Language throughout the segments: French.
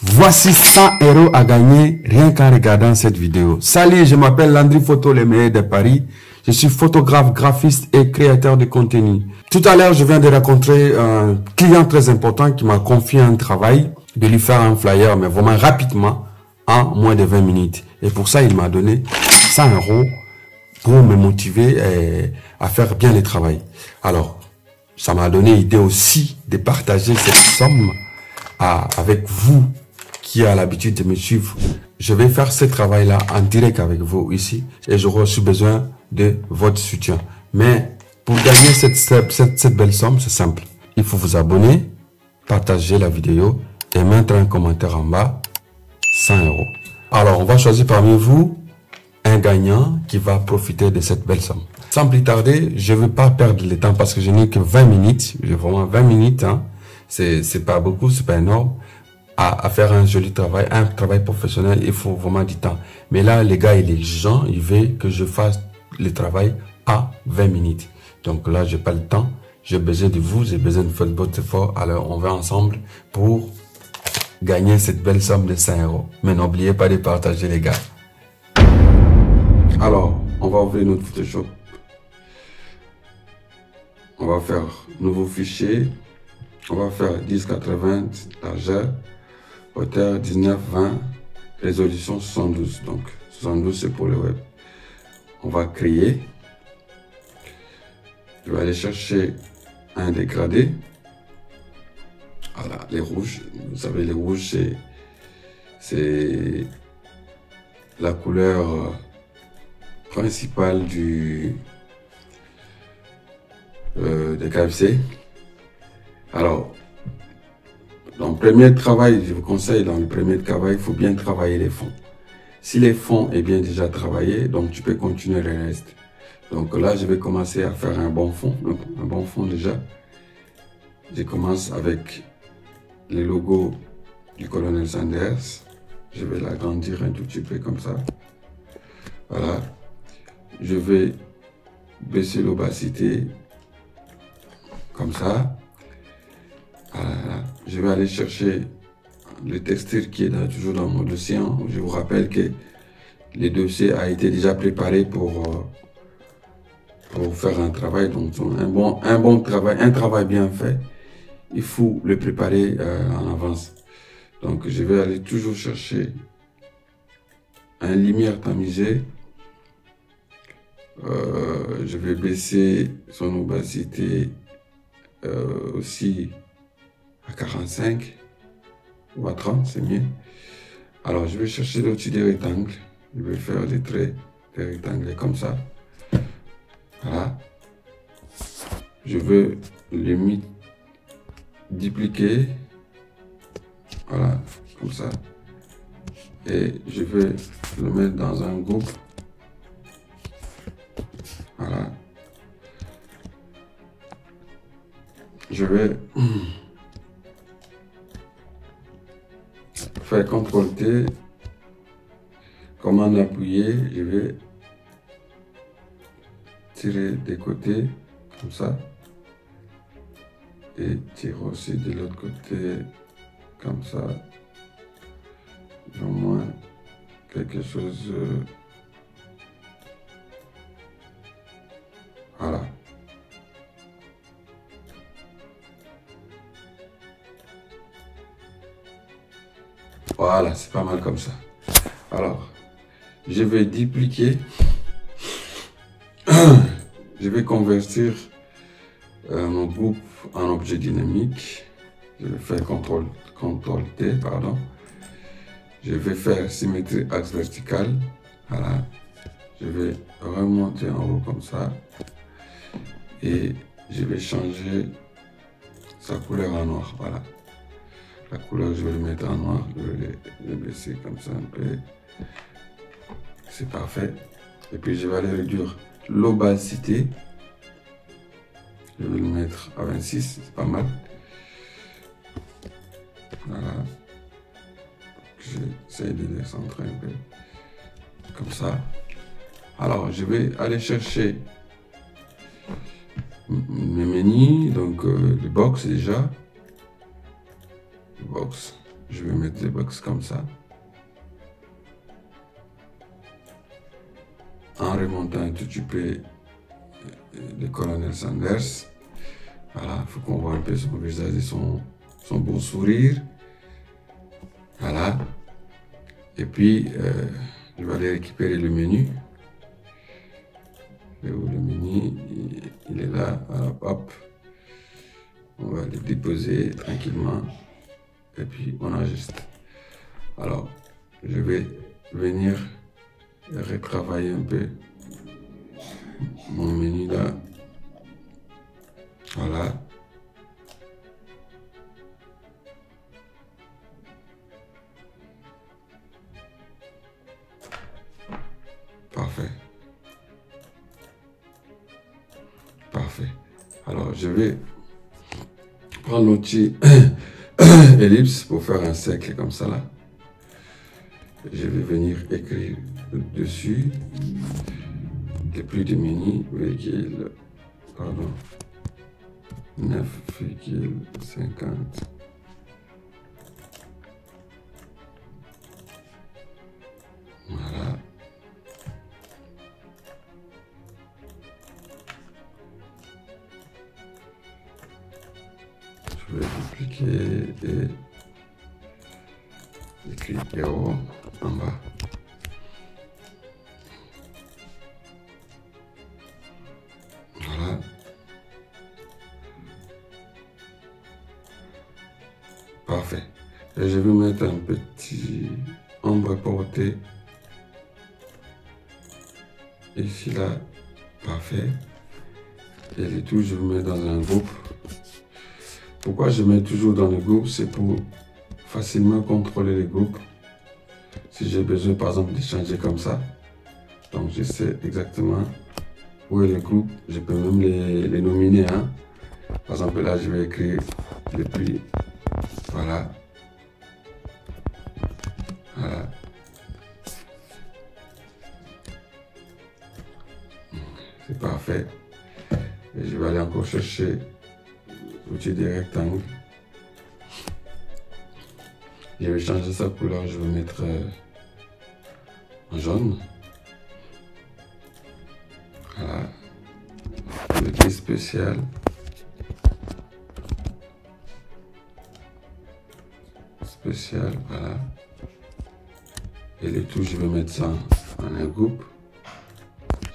Voici 100 € à gagner rien qu'en regardant cette vidéo. Salut, je m'appelle Landry Photo, le meilleur de Paris. Je suis photographe, graphiste et créateur de contenu. Tout à l'heure, je viens de rencontrer un client très important qui m'a confié un travail de lui faire un flyer, mais vraiment rapidement, en moins de 20 minutes. Et pour ça, il m'a donné 100 € pour me motiver à faire bien le travail. Alors, ça m'a donné l'idée aussi de partager cette somme avec vous qui a l'habitude de me suivre. Je vais faire ce travail-là en direct avec vous ici et j'aurai aussi besoin de votre soutien. Mais pour gagner cette belle somme, c'est simple. Il faut vous abonner, partager la vidéo et mettre un commentaire en bas, 100 €. Alors, on va choisir parmi vous un gagnant qui va profiter de cette belle somme. Sans plus tarder, je ne veux pas perdre le temps parce que je n'ai que 20 minutes. J'ai vraiment 20 minutes. Hein. C'est pas beaucoup, c'est pas énorme. À faire un joli travail, un travail professionnel, il faut vraiment du temps. Mais là, les gars et les gens, ils veulent que je fasse le travail à 20 minutes. Donc là, j'ai pas le temps. J'ai besoin de vous, j'ai besoin de faire votre effort. Alors, on va ensemble pour gagner cette belle somme de 100 €. Mais n'oubliez pas de partager, les gars. Alors, on va ouvrir notre Photoshop. On va faire nouveau fichier. On va faire 1080 largeur, hauteur 1920, résolution 72. Donc 72 c'est pour le web. On va créer. Je vais aller chercher un dégradé. Voilà, les rouges. Vous savez, les rouges c'est la couleur principale de KFC. Alors, dans le premier travail, je vous conseille, dans le premier travail, il faut bien travailler les fonds. Si les fonds est bien déjà travaillé, donc tu peux continuer le reste. Donc là, je vais commencer à faire un bon fond. Donc, un bon fond déjà. Je commence avec le logo du colonel Sanders. Je vais l'agrandir un tout petit peu comme ça. Voilà. Je vais baisser l'opacité comme ça. Voilà. Je vais aller chercher le texture qui est toujours dans mon dossier. Je vous rappelle que le dossier a été déjà préparé pour faire un travail. Donc un bon travail, un travail bien fait, il faut le préparer en avance. Donc je vais aller toujours chercher un lumière tamisée. Je vais baisser son opacité aussi à 45 ou à 30, c'est mieux. Alors je vais chercher l'outil des rectangles. Je vais faire des traits des rectangles comme ça. Voilà. Je veux les dupliquer. Voilà, comme ça. Et je vais le mettre dans un groupe. Voilà. Je vais faire CTRL-T, commande appuyée, je vais tirer des côtés comme ça et tirer aussi de l'autre côté comme ça. Au moins quelque chose. Voilà. Voilà, c'est pas mal comme ça. Alors, je vais dupliquer. Je vais convertir mon groupe en objet dynamique. Je vais faire CTRL-T, pardon. Je vais faire symétrie axe vertical. Voilà. Je vais remonter en haut comme ça. Et je vais changer sa couleur en noir. Voilà. La couleur, je vais le mettre en noir. Je vais le baisser comme ça un peu. C'est parfait. Et puis, je vais aller réduire l'opacité. Je vais le mettre à 26. C'est pas mal. Voilà. J'essaie de décentrer un peu. Comme ça. Alors, je vais aller chercher mes menus. Donc, le box déjà. Box. je vais mettre des box comme ça. En remontant un tout petit peu le colonel Sanders. Voilà, il faut qu'on voit un peu son visage et son beau sourire. Voilà. Et puis, je vais aller récupérer le menu. Et où le menu, il est là. Voilà, hop. On va le déposer tranquillement. Et puis, on enregistre. Alors, je vais venir retravailler un peu mon menu là. Voilà. Parfait. Parfait. Alors, je vais prendre l'outil ellipse pour faire un cercle comme ça là. Je vais venir écrire dessus les plus de menu, pardon, 9,50. Voilà. Je vais dupliquer et écrire héros en bas. Voilà. Parfait. Et je vais mettre un petit ombre portée ici là. Parfait. Et les tout, je vous mets dans un groupe. Pourquoi je mets toujours dans le groupe? C'est pour facilement contrôler les groupes. Si j'ai besoin, par exemple, de changer comme ça, donc je sais exactement où est le groupe. Je peux même les nominer. Hein. Par exemple, là, je vais écrire depuis. Voilà. Voilà. C'est parfait. Et je vais aller encore chercher l'outil des rectangles. Je vais changer sa couleur, je vais mettre en jaune. Voilà. Le gris spécial. Spécial, voilà. Et les tout, je vais mettre ça en un groupe.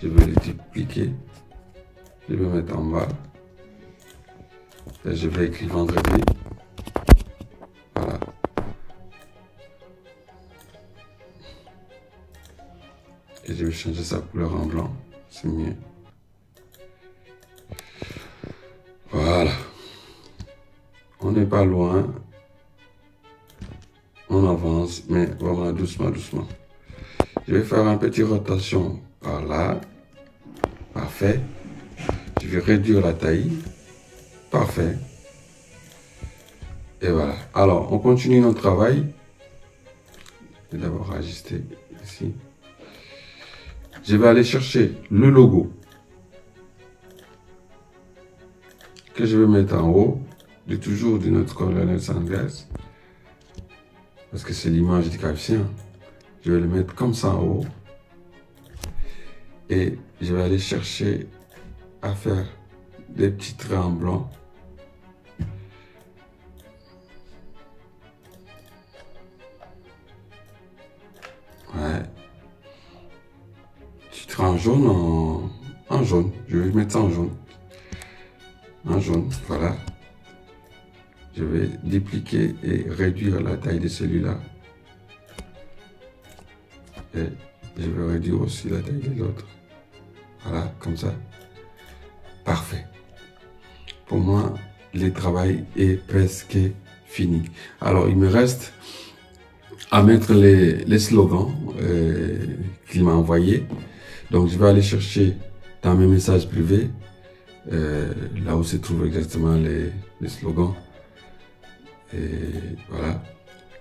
Je vais les dupliquer. Je vais mettre en bas. Et je vais écrire vendredi. Voilà. Et je vais changer sa couleur en blanc. C'est mieux. Voilà. On n'est pas loin. On avance, mais vraiment doucement, doucement. Je vais faire une petite rotation par là. Parfait. Je vais réduire la taille. Parfait. Et voilà. Alors, on continue notre travail. Je vais d'abord ajuster ici. Je vais aller chercher le logo que je vais mettre en haut de toujours de notre colonel Sanders. Parce que c'est l'image du KFC. Je vais le mettre comme ça en haut. Et je vais aller chercher à faire des petits traits en blanc. Ouais. Petit trait en jaune, en jaune. Je vais mettre ça en jaune. En jaune, voilà. Je vais dupliquer et réduire la taille de celui-là. Et je vais réduire aussi la taille de l'autre. Voilà, comme ça. Parfait. Pour moi, le travail est presque fini. Alors, il me reste à mettre les slogans qu'il m'a envoyés. Donc, je vais aller chercher dans mes messages privés, là où se trouvent exactement les slogans. Et voilà,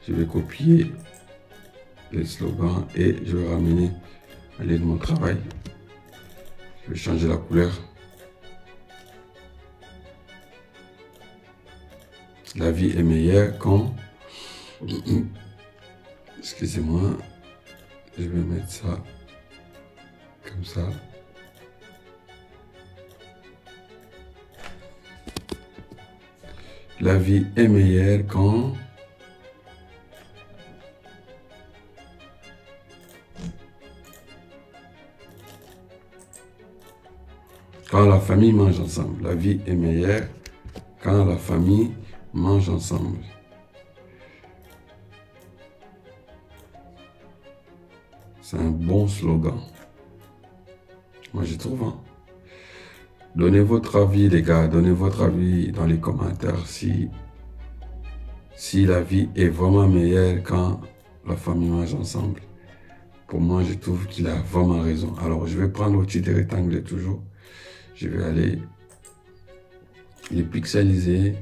je vais copier les slogans et je vais ramener à l'aide de mon travail. Je vais changer la couleur. La vie est meilleure quand Excusez-moi, je vais mettre ça comme ça. La vie est meilleure quand la famille mange ensemble. La vie est meilleure quand la famille mange ensemble. C'est un bon slogan. Moi, je trouve. Hein? Donnez votre avis, les gars. Donnez votre avis dans les commentaires si la vie est vraiment meilleure quand la famille mange ensemble. Pour moi, je trouve qu'il a vraiment raison. Alors, je vais prendre l'outil de rectangle toujours. Je vais aller les pixeliser,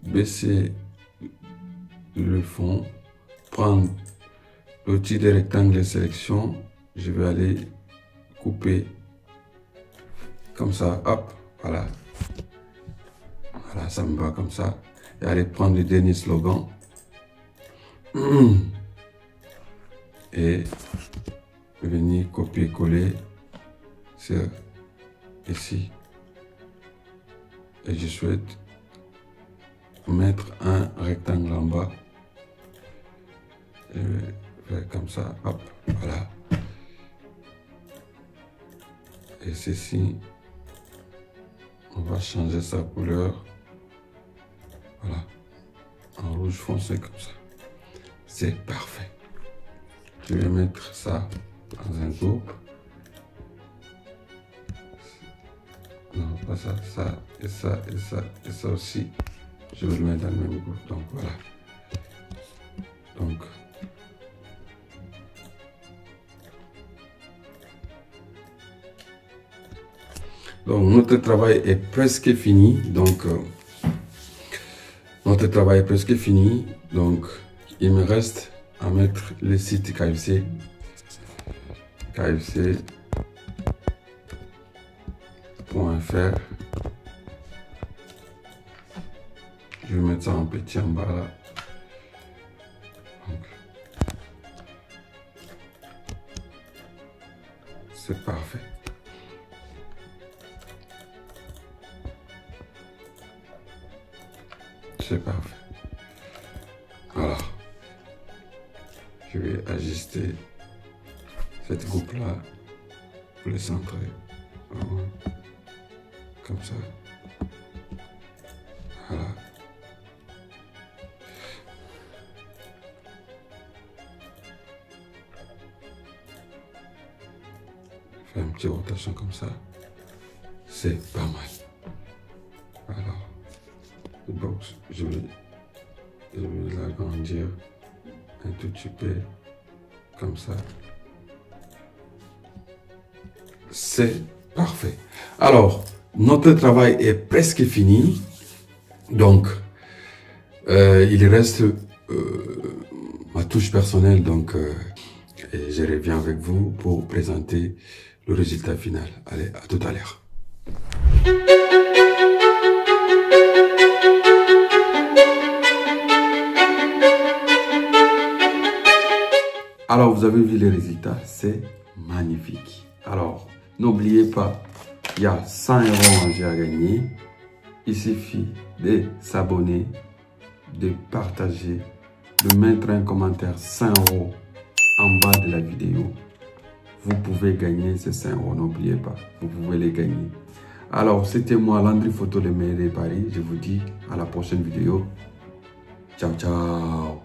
baisser le fond, prendre l'outil de rectangle de sélection. Je vais aller couper comme ça, hop, voilà. Voilà, ça me va comme ça. Et aller prendre le dernier slogan. Et venir copier-coller sur ici. Et je souhaite mettre un rectangle en bas. Je vais faire comme ça, hop, voilà. Et ceci, on va changer sa couleur. Voilà, en rouge foncé comme ça. C'est parfait. Je vais mettre ça dans un groupe. Non, pas ça, ça, et ça, et ça, et ça aussi. Je vais le mettre dans le même groupe. Donc voilà. Donc notre travail est presque fini. Notre travail est presque fini. Donc il me reste à mettre le site KFC. KFC.fr. Je vais mettre ça en petit en bas là. C'est parfait. C'est parfait. Alors, je vais ajuster cette coupe là pour le centrer. Comme ça. Voilà. Faire une petite rotation comme ça. C'est pas mal. Alors. Donc, je vais l'agrandir un tout petit peu comme ça. C'est parfait. Alors, notre travail est presque fini. Donc, il reste ma touche personnelle. Donc, et je reviens avec vous pour présenter le résultat final. Allez, à tout à l'heure. Alors, vous avez vu les résultats, c'est magnifique. Alors, n'oubliez pas, il y a 100 € en jeu à gagner. Il suffit de s'abonner, de partager, de mettre un commentaire 100 € en bas de la vidéo. Vous pouvez gagner ces 100 €, n'oubliez pas, vous pouvez les gagner. Alors, c'était moi, Landry Photo, le meilleur de Paris. Je vous dis à la prochaine vidéo. Ciao, ciao.